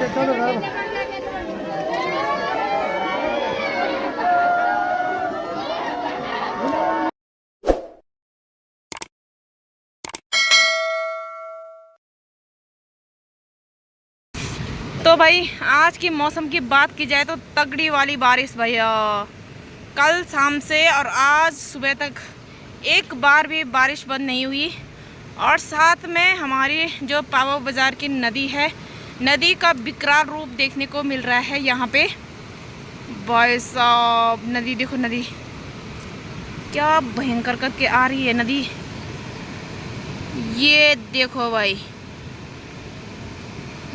तो भाई आज की मौसम की बात की जाए तो तगड़ी वाली बारिश भैया, कल शाम से और आज सुबह तक एक बार भी बारिश बंद नहीं हुई। और साथ में हमारी जो पावा बाज़ार की नदी है, नदी का विकराल रूप देखने को मिल रहा है यहाँ पे। भाई साहब नदी देखो, नदी क्या भयंकर करके आ रही है नदी। ये देखो भाई,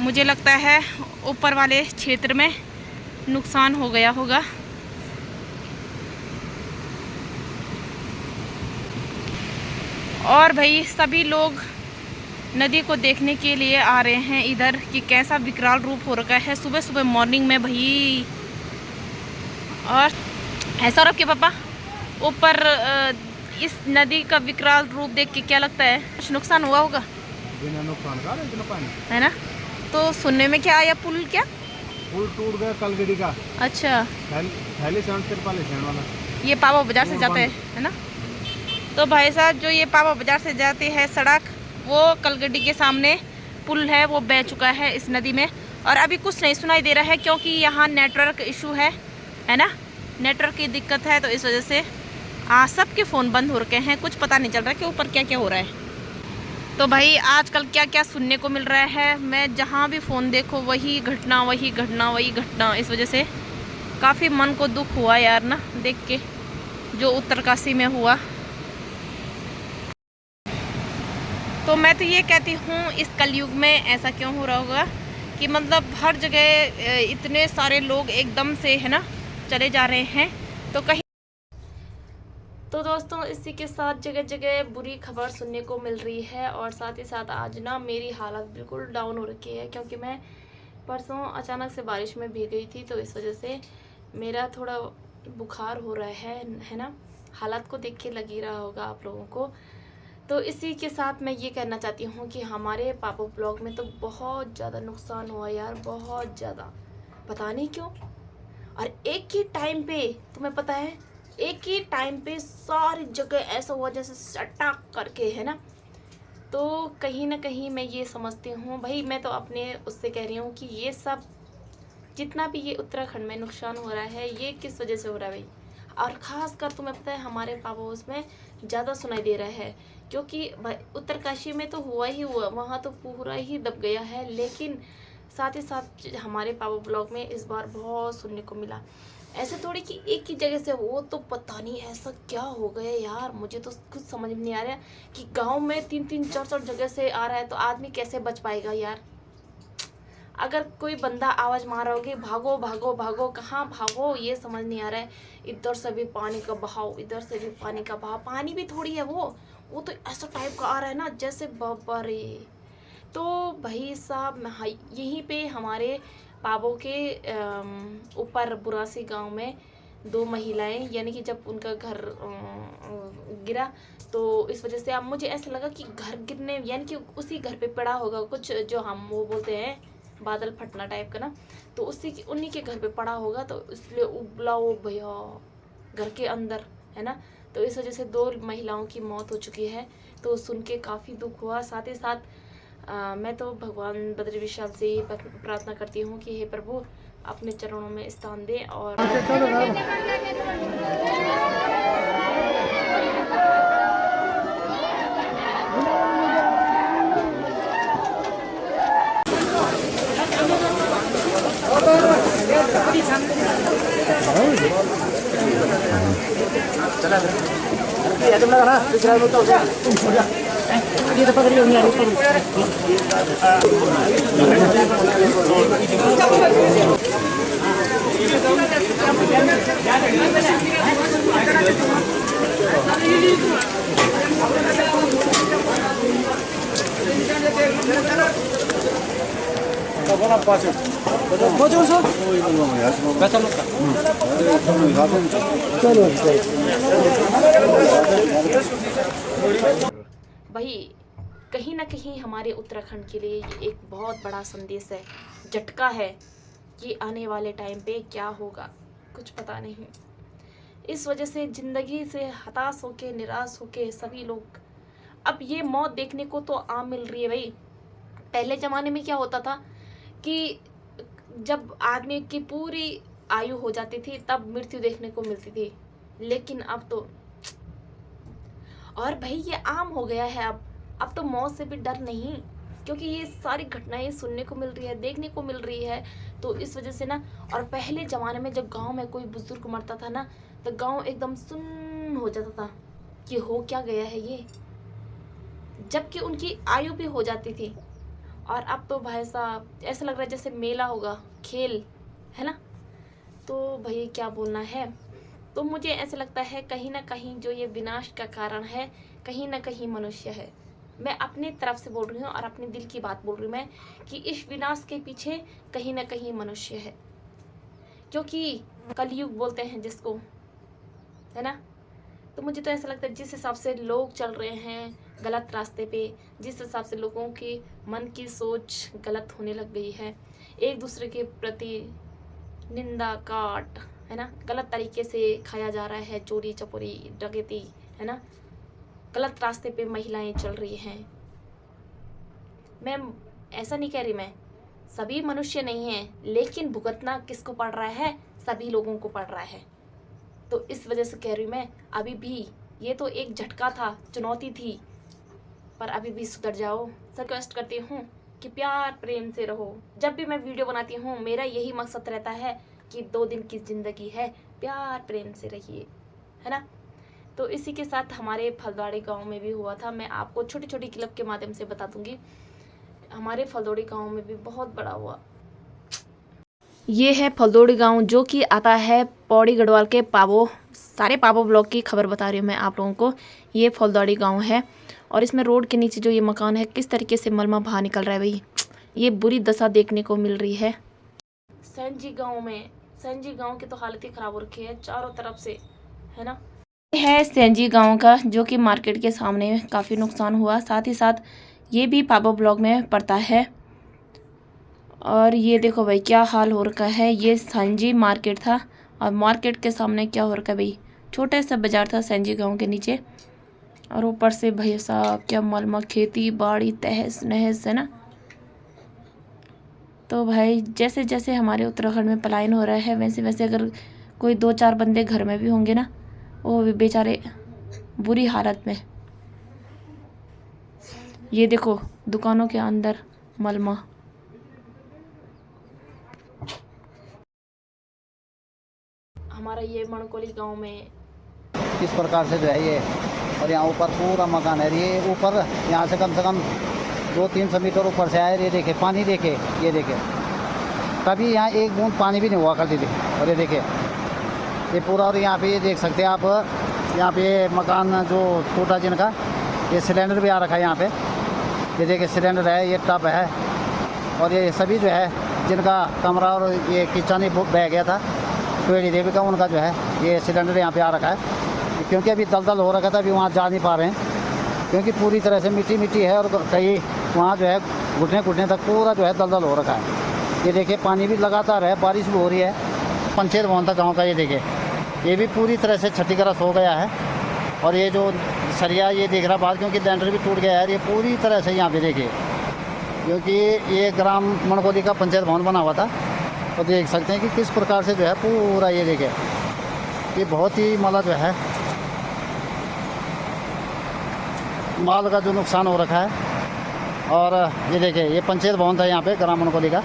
मुझे लगता है ऊपर वाले क्षेत्र में नुकसान हो गया होगा। और भाई सभी लोग नदी को देखने के लिए आ रहे हैं इधर कि कैसा विकराल रूप हो रखा है सुबह सुबह मॉर्निंग में भाई। और ऐसा रख के पापा ऊपर इस नदी का विकराल रूप देख के क्या लगता है, कुछ नुकसान हुआ होगा? बिना नुकसान का इतना पानी है ना। तो सुनने में क्या आया, पुल टूट गया कलगड़ी का। अच्छा, वाला ये पावा बाजार से जाते है ना। तो भाई साहब जो ये पावा बाजार से जाती है सड़क, वो कलगड्डी के सामने पुल है, वो बह चुका है इस नदी में। और अभी कुछ नहीं सुनाई दे रहा है क्योंकि यहाँ नेटवर्क इशू है ना, नेटवर्क की दिक्कत है। तो इस वजह से सबके फ़ोन बंद हो रखे हैं, कुछ पता नहीं चल रहा कि ऊपर क्या क्या हो रहा है। तो भाई आजकल क्या क्या सुनने को मिल रहा है, मैं जहाँ भी फ़ोन देखो वही घटना वही घटना वही घटना। इस वजह से काफ़ी मन को दुख हुआ यार ना देख के, जो उत्तरकाशी में हुआ। तो मैं तो ये कहती हूँ इस कलयुग में ऐसा क्यों हो रहा होगा कि मतलब हर जगह इतने सारे लोग एकदम से है ना चले जा रहे हैं। तो कहीं तो दोस्तों इसी के साथ जगह जगह बुरी खबर सुनने को मिल रही है। और साथ ही साथ आज ना मेरी हालत बिल्कुल डाउन हो रखी है क्योंकि मैं परसों अचानक से बारिश में भीग गई थी। तो इस वजह से मेरा थोड़ा बुखार हो रहा है ना। हालत को देख के लग ही रहा होगा आप लोगों को। तो इसी के साथ मैं ये कहना चाहती हूँ कि हमारे पापा ब्लॉग में तो बहुत ज़्यादा नुकसान हुआ यार, बहुत ज़्यादा, पता नहीं क्यों। और एक ही टाइम पे तुम्हें पता है, एक ही टाइम पे सारी जगह ऐसा हुआ जैसे सटाक करके है ना। तो कहीं ना कहीं मैं ये समझती हूँ भाई, मैं तो अपने उससे कह रही हूँ कि ये सब जितना भी ये उत्तराखंड में नुकसान हो रहा है ये किस वजह से हो रहा है भाई। और ख़ास कर तुम्हें पता है हमारे पापा उसमें ज़्यादा सुनाई दे रहा है क्योंकि भाई उत्तरकाशी में तो हुआ ही हुआ, वहाँ तो पूरा ही दब गया है। लेकिन साथ ही साथ हमारे पापा ब्लॉग में इस बार बहुत सुनने को मिला। ऐसे थोड़ी कि एक ही जगह से, वो तो पता नहीं ऐसा क्या हो गया यार, मुझे तो कुछ समझ में नहीं आ रहा कि गांव में 3-3 4-4 जगह से आ रहा है तो आदमी कैसे बच पाएगा यार। अगर कोई बंदा आवाज़ मार रहा होगी भागो भागो भागो, कहाँ भागो ये समझ नहीं आ रहा है। इधर से भी पानी का बहाव, इधर से भी पानी का बहाव, पानी भी थोड़ी है वो तो ऐसा टाइप का आ रहा है ना जैसे बाबा रे। तो भाई साहब यहीं पे हमारे पाबो के ऊपर बुरासी गांव में 2 महिलाएं, यानी कि जब उनका घर गिरा तो इस वजह से अब मुझे ऐसा लगा कि घर गिरने यानी कि उसी घर पे पड़ा होगा कुछ, जो हम वो बोलते हैं बादल फटना टाइप का ना। तो उन्हीं के घर पे पड़ा होगा, तो इसलिए उबला वो भैया घर के अंदर है ना। तो इस वजह से 2 महिलाओं की मौत हो चुकी है। तो सुन के काफ़ी दुख हुआ। साथ ही साथ मैं तो भगवान बद्री विशाल से ही प्रार्थना करती हूँ कि हे प्रभु अपने चरणों में स्थान दें। और भाई कहीं ना कहीं हमारे उत्तराखंड के लिए ये एक बहुत बड़ा संदेश है झटका है कि आने वाले टाइम पे क्या होगा कुछ पता नहीं। इस वजह से ज़िंदगी से हताश होके निराश होके सभी लोग अब ये मौत देखने को तो आम मिल रही है भाई। पहले ज़माने में क्या होता था कि जब आदमी की पूरी आयु हो जाती थी तब मृत्यु देखने को मिलती थी, लेकिन अब तो और भाई ये आम हो गया है। अब तो मौत से भी डर नहीं, क्योंकि ये सारी घटनाएं सुनने को मिल रही है, देखने को मिल रही है। तो इस वजह से ना, और पहले ज़माने में जब गांव में कोई बुजुर्ग मरता था ना तो गांव एकदम सुन्न हो जाता था कि हो क्या गया है ये, जबकि उनकी आयु भी हो जाती थी। और अब तो भाई साहब ऐसा लग रहा है जैसे मेला होगा, खेल है ना। तो भाई क्या बोलना है, तो मुझे ऐसा लगता है कहीं ना कहीं जो ये विनाश का कारण है कहीं ना कहीं मनुष्य है। मैं अपनी तरफ से बोल रही हूँ और अपने दिल की बात बोल रही हूँ मैं कि इस विनाश के पीछे कहीं ना कहीं मनुष्य है, क्योंकि कलयुग बोलते हैं जिसको, है ना। तो मुझे तो ऐसा लगता है जिस हिसाब से लोग चल रहे हैं गलत रास्ते पे, जिस हिसाब से लोगों के मन की सोच गलत होने लग गई है, एक दूसरे के प्रति निंदा काट, है ना, गलत तरीके से खाया जा रहा है, चोरी चपोरी डकैती, है ना, गलत रास्ते पे महिलाएं चल रही हैं। मैं ऐसा नहीं कह रही, मैं सभी मनुष्य नहीं हैं, लेकिन भुगतना किसको पड़ रहा है, सभी लोगों को पड़ रहा है। तो इस वजह से कह रही हूँ मैं, अभी भी ये तो एक झटका था, चुनौती थी, पर अभी भी सुधर जाओ। रिक्वेस्ट करती हूँ कि प्यार प्रेम से रहो। जब भी मैं वीडियो बनाती हूँ मेरा यही मकसद रहता है कि 2 दिन की ज़िंदगी है, प्यार प्रेम से रहिए, है ना। तो इसी के साथ हमारे फलदाड़ी गांव में भी हुआ था। मैं आपको छोटी छोटी क्लिप के माध्यम से बता दूंगी। हमारे फलदौड़ी गांव में भी बहुत बड़ा हुआ। ये है फलदौड़ी गांव जो कि आता है पौड़ी गढ़वाल के पाबो, सारे पाबो ब्लॉक की खबर बता रही हूँ मैं आप लोगों को। ये फलदौड़ी गांव है और इसमें रोड के नीचे जो ये मकान है किस तरीके से मलमा बाहर निकल रहा है भाई, ये बुरी दशा देखने को मिल रही है। सैंजी गांव की तो हालत ही खराब हो रखी है चारों तरफ से, है ना। है सैंजी गांव का जो कि मार्केट के सामने काफ़ी नुकसान हुआ, साथ ही साथ ये भी पाबो ब्लॉक में पड़ता है। और ये देखो भाई क्या हाल हो रखा है, ये सैंजी मार्केट था और मार्केट के सामने क्या हो रखा है भाई, छोटे सा बाजार था सैंजी गांव के नीचे, और ऊपर से भाई साहब क्या मलमा, खेती बाड़ी तहस नहस, है ना। तो भाई जैसे जैसे हमारे उत्तराखंड में पलायन हो रहा है वैसे वैसे अगर कोई 2-4 बंदे घर में भी होंगे ना, वो भी बेचारे बुरी हालत में। ये देखो दुकानों के अंदर मलमा। हमारा ये मणकोली गांव में इस प्रकार से जो है ये, और यहाँ ऊपर पूरा मकान है। ये ऊपर यहाँ से कम 200-300 मीटर ऊपर से आए। ये देखे पानी, देखे ये देखे, कभी यहाँ एक बूंद पानी भी नहीं हुआ करती थी। और ये देखे ये पूरा, और यहाँ पे ये देख सकते हैं आप, यहाँ पे मकान जो टूटा जिनका, ये सिलेंडर भी आ रखा है यहाँ पे। ये देखिए सिलेंडर है, ये टब है, और ये सभी जो है जिनका कमरा और ये किचन ही बह गया था ट्वेडी देवी का, उनका जो है ये सिलेंडर यहाँ पे आ रखा है। क्योंकि अभी दलदल हो रखा था, अभी वहाँ जा नहीं पा रहे हैं क्योंकि पूरी तरह से मिट्टी मिट्टी है, और कहीं वहाँ जो है घुटने तक पूरा जो है दलदल हो रखा है। ये देखिए पानी भी लगातार है, बारिश भी हो रही है। पंचेत भवन था गाँव का, ये देखिए ये भी पूरी तरह से क्षतिग्रस्त हो गया है। और ये जो सरिया ये देख रहा बात, क्योंकि लेंटर भी टूट गया है, ये पूरी तरह से यहाँ पे देखिए, क्योंकि ये ग्राम मणकोली का पंचायत भवन बना हुआ था। तो देख सकते हैं कि किस प्रकार से जो है पूरा, ये देखिए ये बहुत ही मतलब जो है माल का जो नुकसान हो रखा है। और ये देखिए ये पंचायत भवन था यहाँ पे ग्राम मणकोली का,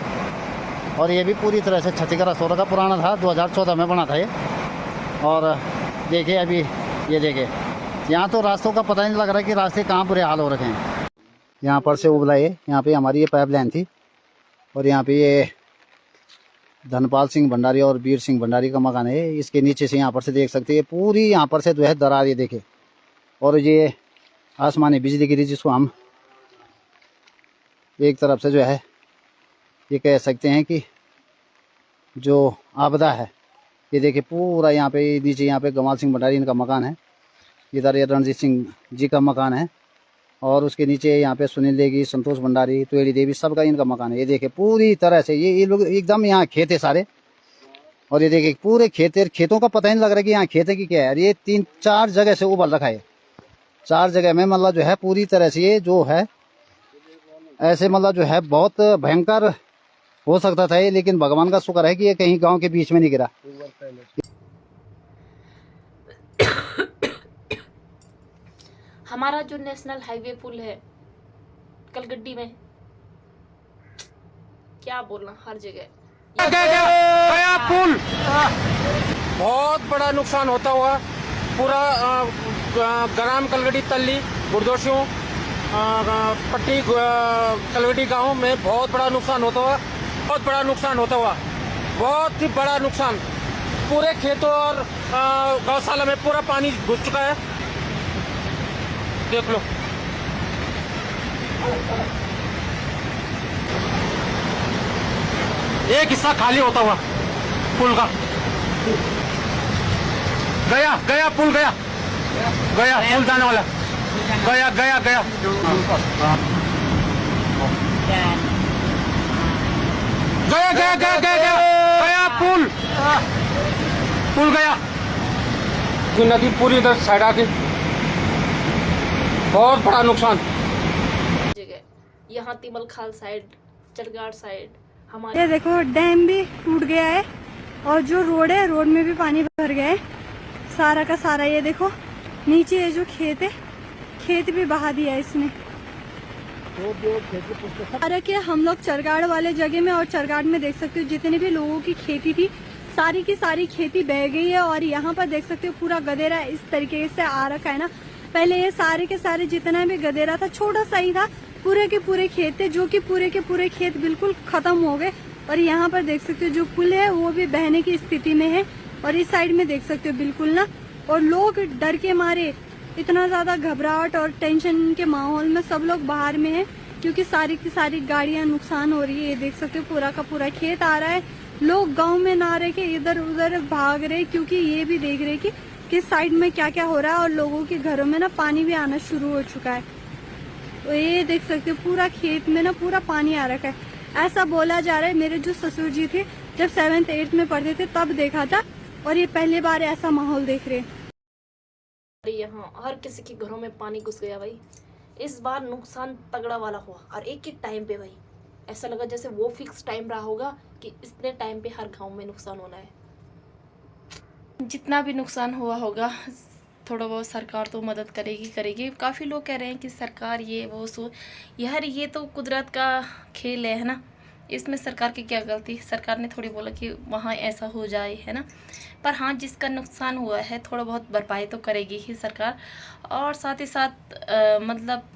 और ये भी पूरी तरह से क्षतिग्रस्त हो रखा। पुराना था, 2014 में बना था ये। और देखिए अभी ये देखिए यहाँ तो रास्तों का पता नहीं लग रहा कि रास्ते कहाँ बुरे हाल हो रखे हैं। यहाँ पर से उबला ये, यहाँ पे हमारी ये पाइप लाइन थी, और यहाँ पे ये धनपाल सिंह भंडारी और वीर सिंह भंडारी का मकान है। इसके नीचे से यहाँ पर से देख सकते हैं पूरी यहाँ पर से जो है दरार, ये देखे। और ये आसमानी बिजली गिरी, जिसको हम एक तरफ से जो है ये कह सकते हैं कि जो आपदा है। ये देखिए पूरा यहाँ पे नीचे, यहाँ पे गमाल सिंह भंडारी इनका मकान है, इधर ये रणजीत सिंह जी का मकान है, और उसके नीचे यहाँ पे सुनील देगी, संतोष भंडारी, त्वेड़ी देवी, सबका इनका मकान है। ये देखिए पूरी तरह से ये लोग एकदम यहाँ खेत है सारे, और ये देखिए पूरे खेतों का पता ही नहीं लग रहा कि यहाँ खेत है कि क्या है। ये 3-4 जगह से उबल रखा है, 4 जगह में मतलब जो है पूरी तरह से ये जो है ऐसे मतलब जो है बहुत भयंकर हो सकता था ये, लेकिन भगवान का शुक्र है कि ये कहीं गांव के बीच में नहीं गिरा। हमारा जो नेशनल हाईवे पुल है कलगड्डी में, क्या बोलना, हर जगह गया पुल, बहुत बड़ा नुकसान होता हुआ पूरा ग्राम कलगड्डी तल्ली गुरदोशियों पट्टी कलगड्डी गांव में बहुत बड़ा नुकसान होता हुआ, बहुत बड़ा नुकसान होता हुआ, बहुत ही बड़ा नुकसान। पूरे खेतों और गौशाला में पूरा पानी घुस चुका है, देख लो। एक हिस्सा खाली होता हुआ पुल का, गया गया पुल, गया गया पुल जाने वाला, गया गया गया गया गया गया गया गया गया पुल, पुल गया। नदी पूरी इधर साइड आके बहुत बड़ा नुकसान। जगह यहाँ तिमल खाल साइड, चरगाड़ साइड हमारे। ये देखो डैम भी टूट गया है, और जो रोड है रोड में भी पानी भर गया है सारा का सारा। ये देखो नीचे ये जो खेत है, खेत भी बहा दिया है इसने। सारा के हम लोग चरगाड़ वाले जगह में, और चरगाड़ में देख सकते हो जितनी भी लोगों की खेती थी सारी की सारी खेती बह गई है। और यहाँ पर देख सकते हो पूरा गदेरा इस तरीके से आ रखा है ना। पहले ये सारे के सारे जितना भी गदेरा था छोटा सा ही था, पूरे के पूरे खेत थे, जो कि पूरे के पूरे खेत बिल्कुल खत्म हो गए। और यहाँ पर देख सकते हो जो पुल है वो भी बहने की स्थिति में है। और इस साइड में देख सकते हो बिल्कुल ना, और लोग डर के मारे इतना ज्यादा घबराहट और टेंशन के माहौल में सब लोग बाहर में है, क्योंकि सारी की सारी गाड़ियां नुकसान हो रही है। ये देख सकते हो पूरा का पूरा खेत आ रहा है। लोग गांव में ना रह के इधर उधर भाग रहे, क्योंकि ये भी देख रहे कि किस साइड में क्या क्या हो रहा है। और लोगों के घरों में ना पानी भी आना शुरू हो चुका है। तो ये देख सकते हो पूरा खेत में ना पूरा पानी आ रखा है। ऐसा बोला जा रहा है, मेरे जो ससुर जी थे जब 7th 8th में पढ़ते थे तब देखा था, और ये पहली बार ऐसा माहौल देख रहे हैं। यहाँ हर किसी के घरों में पानी घुस गया भाई। इस बार नुकसान तगड़ा वाला हुआ, और एक ही टाइम पे भाई ऐसा लगा जैसे वो फिक्स टाइम रहा होगा कि इतने टाइम पे हर गांव में नुकसान होना है। जितना भी नुकसान हुआ होगा थोड़ा बहुत सरकार तो मदद करेगी। काफ़ी लोग कह रहे हैं कि सरकार ये वो सो, यार ये तो कुदरत का खेल है ना, इसमें सरकार की क्या गलती। सरकार ने थोड़ी बोला कि वहाँ ऐसा हो जाए, है ना। पर हाँ, जिसका नुकसान हुआ है थोड़ा बहुत भरपाई तो करेगी ही सरकार। और साथ ही साथ मतलब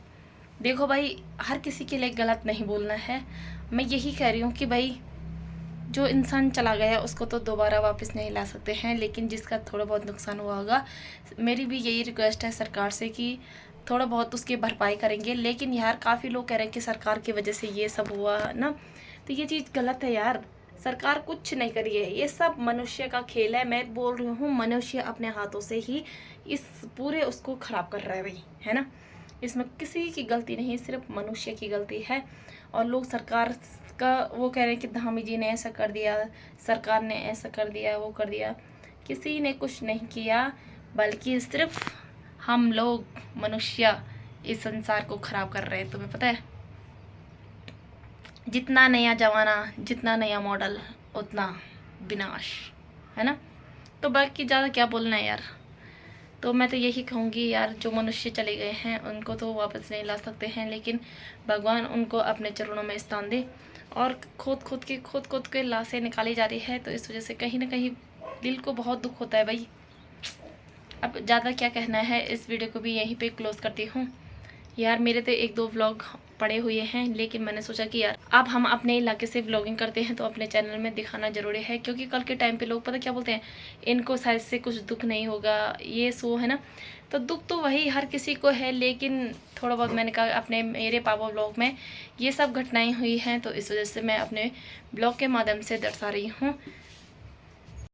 देखो भाई, हर किसी के लिए गलत नहीं बोलना है। मैं यही कह रही हूँ कि भाई जो इंसान चला गया उसको तो दोबारा वापस नहीं ला सकते हैं, लेकिन जिसका थोड़ा बहुत नुकसान हुआ होगा, मेरी भी यही रिक्वेस्ट है सरकार से कि थोड़ा बहुत उसकी भरपाई करेंगे। लेकिन यार काफ़ी लोग कह रहे हैं कि सरकार की वजह से ये सब हुआ ना, तो ये चीज़ गलत है यार। सरकार कुछ नहीं करी है, ये सब मनुष्य का खेल है। मैं बोल रही हूँ मनुष्य अपने हाथों से ही इस पूरे उसको ख़राब कर रहा है भाई, है ना। इसमें किसी की गलती नहीं, सिर्फ मनुष्य की गलती है। और लोग सरकार का वो कह रहे हैं कि धामी जी ने ऐसा कर दिया, सरकार ने ऐसा कर दिया, वो कर दिया। किसी ने कुछ नहीं किया, बल्कि सिर्फ हम लोग मनुष्य इस संसार को ख़राब कर रहे हैं। तुम्हें पता है, जितना नया ज़माना, जितना नया मॉडल, उतना विनाश, है ना। तो बाकी ज़्यादा क्या बोलना है यार। तो मैं तो यही कहूँगी यार, जो मनुष्य चले गए हैं उनको तो वापस नहीं ला सकते हैं, लेकिन भगवान उनको अपने चरणों में स्थान दे। और खोद के लाशें निकाली जा रही है, तो इस वजह से कहीं ना कहीं दिल को बहुत दुख होता है भाई। अब ज़्यादा क्या कहना है, इस वीडियो को भी यहीं पे क्लोज़ करती हूँ यार। मेरे तो 1-2 व्लॉग पड़े हुए हैं, लेकिन मैंने सोचा कि यार अब हम अपने इलाके से व्लॉगिंग करते हैं तो अपने चैनल में दिखाना ज़रूरी है, क्योंकि कल के टाइम पे लोग पता क्या बोलते हैं, इनको शायद से कुछ दुख नहीं होगा, ये सो, है ना। तो दुख तो वही हर किसी को है, लेकिन थोड़ा बहुत मैंने कहा अपने मेरे पापा व्लॉग में ये सब घटनाएं हुई हैं, तो इस वजह से मैं अपने ब्लॉग के माध्यम से दर्शा रही हूँ।